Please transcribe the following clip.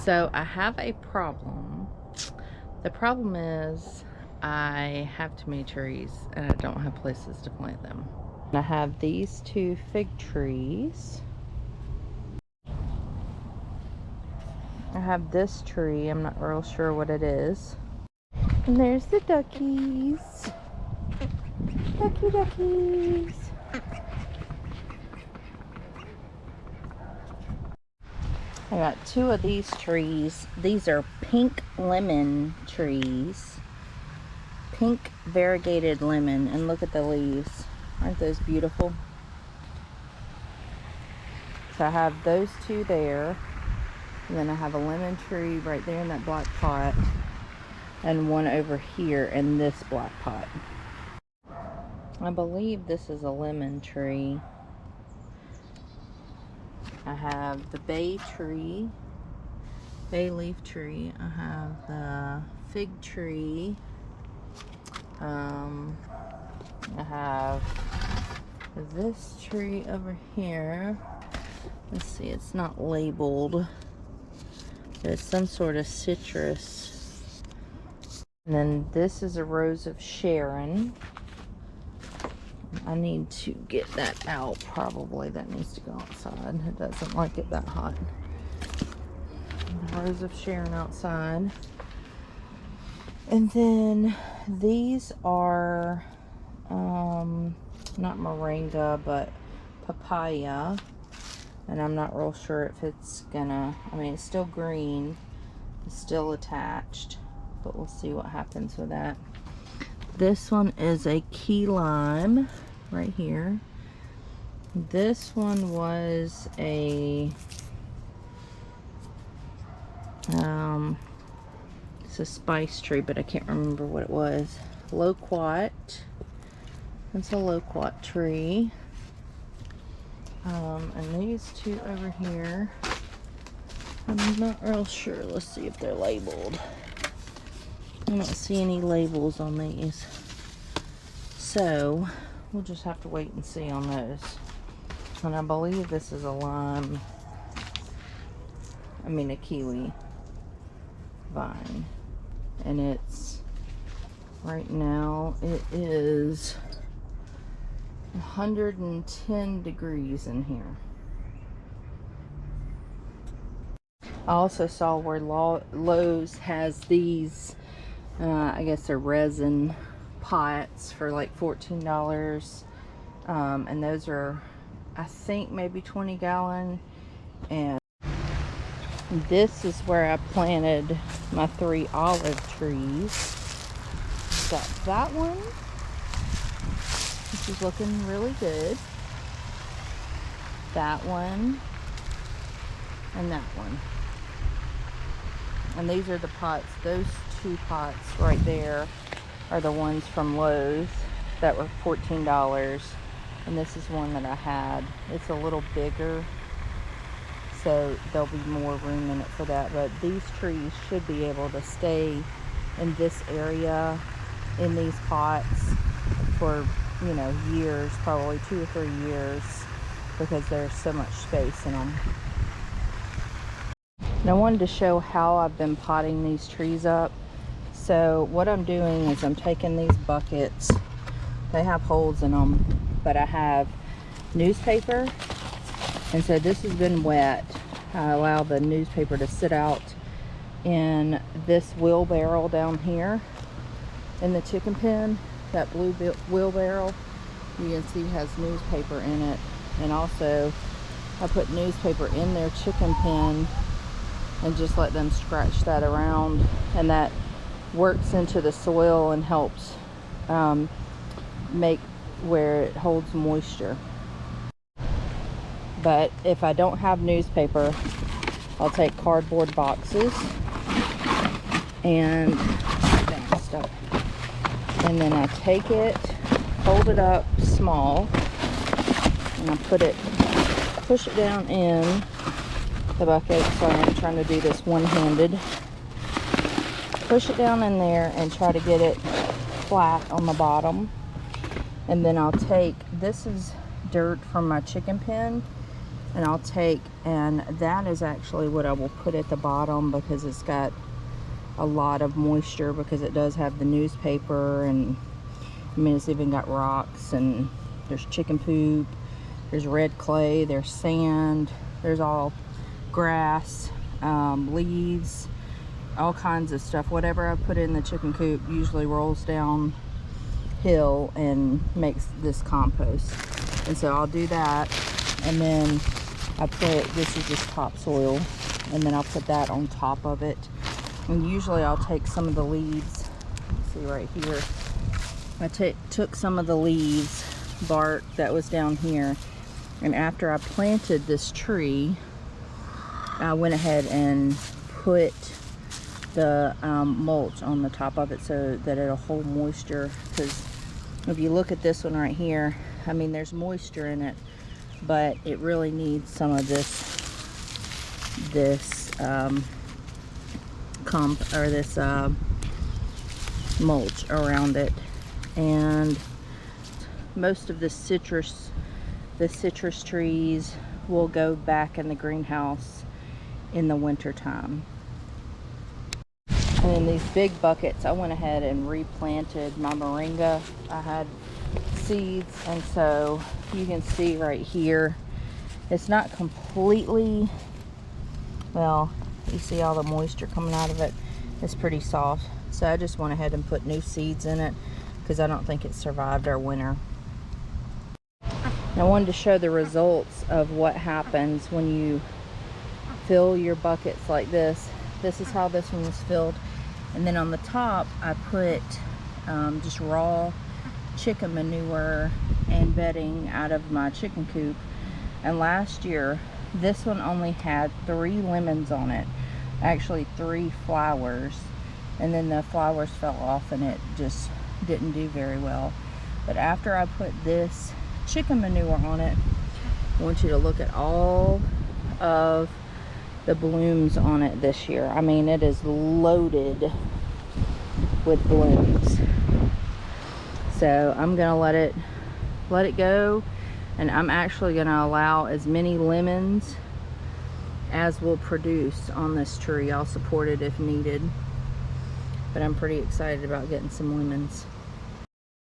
So I have a problem. The problem is I have too many trees and I don't have places to plant them. I have these 2 fig trees. I have this tree, I'm not real sure what it is. And there's the duckies. Duckies. I got 2 of these trees. These are pink lemon trees. Pink variegated lemon, and look at the leaves. Aren't those beautiful? So I have those 2 there. And then I have a lemon tree right there in that black pot. And one over here in this black pot. I believe this is a lemon tree. I have the bay tree, bay leaf tree. I have the fig tree. I have this tree over here. Let's see, it's not labeled. There's some sort of citrus. And then this is a rose of Sharon. I need to get that out probably. That needs to go outside. It doesn't like it that hot. Rose of Sharon outside. And then these are not moringa, but papaya. And I'm not real sure if it's gonna, I mean, it's still green. It's still attached. But we'll see what happens with that. This one is a key lime right here. This one was a it's a spice tree, but I can't remember what it was. Loquat. It's a loquat tree. And these 2 over here, I'm not real sure. Let's see if they're labeled. I don't see any labels on these. So, we'll just have to wait and see on those. And I believe this is a lime, a kiwi vine. And it's, right now, it is 110 degrees in here. I also saw where Lowe's has these, I guess they're resin pots for like $14. And those are, I think, maybe 20 gallon. And this is where I planted my 3 olive trees. Got that one, which is looking really good. That one. And that one. And these are the pots. Those 2 pots right there are the ones from Lowe's that were $14. And this is one that I had. It's a little bigger, so there'll be more room in it for that. But these trees should be able to stay in this area, in these pots, for, you know, years, probably 2 or 3 years, because there's so much space in them. And I wanted to show how I've been potting these trees up. So what I'm doing is I'm taking these buckets. They have holes in them, but I have newspaper. And so this has been wet. I allow the newspaper to sit out in this wheelbarrow down here in the chicken pen. That blue wheelbarrow, you can see, has newspaper in it. And also I put newspaper in their chicken pen and just let them scratch that around, and that works into the soil and helps make where it holds moisture. But if I don't have newspaper, I'll take cardboard boxes and then I take it, fold it up small, and I push it down in the bucket. Sorry, I'm trying to do this one-handed. Push it down in there and try to get it flat on the bottom. And then I'll take, this is dirt from my chicken pen, And I'll take, and that is actually what I will put at the bottom, because it's got a lot of moisture, because it does have the newspaper, and I mean, it's even got rocks, and there's chicken poop, there's red clay, there's sand, there's all grass, leaves, all kinds of stuff. Whatever I put in the chicken coop usually rolls down hill and makes this compost. And so I'll do that, and then I put, this is just topsoil, and then I'll put that on top of it. And usually I'll take some of the leaves, see right here, I took some of the leaves, bark that was down here, and after I planted this tree, I went ahead and put the mulch on the top of it so that it'll hold moisture. Because if you look at this one right here, I mean, there's moisture in it, but it really needs some of this mulch around it. And most of the citrus trees will go back in the greenhouse in the winter time. And in these big buckets, I went ahead and replanted my moringa. I had seeds, and so you can see right here, it's not completely, well, you see all the moisture coming out of it. It's pretty soft. So I just went ahead and put new seeds in it, because I don't think it survived our winter. I wanted to show the results of what happens when you fill your buckets like this. This is how this one was filled. And then on the top, I put just raw chicken manure and bedding out of my chicken coop. And last year, this one only had 3 lemons on it. Actually 3 flowers. And then the flowers fell off and it just didn't do very well. But after I put this chicken manure on it, I want you to look at all of the blooms on it this year. I mean, it is loaded with blooms. So I'm gonna let it go, and I'm actually gonna allow as many lemons as will produce on this tree. I'll support it if needed, but I'm pretty excited about getting some lemons.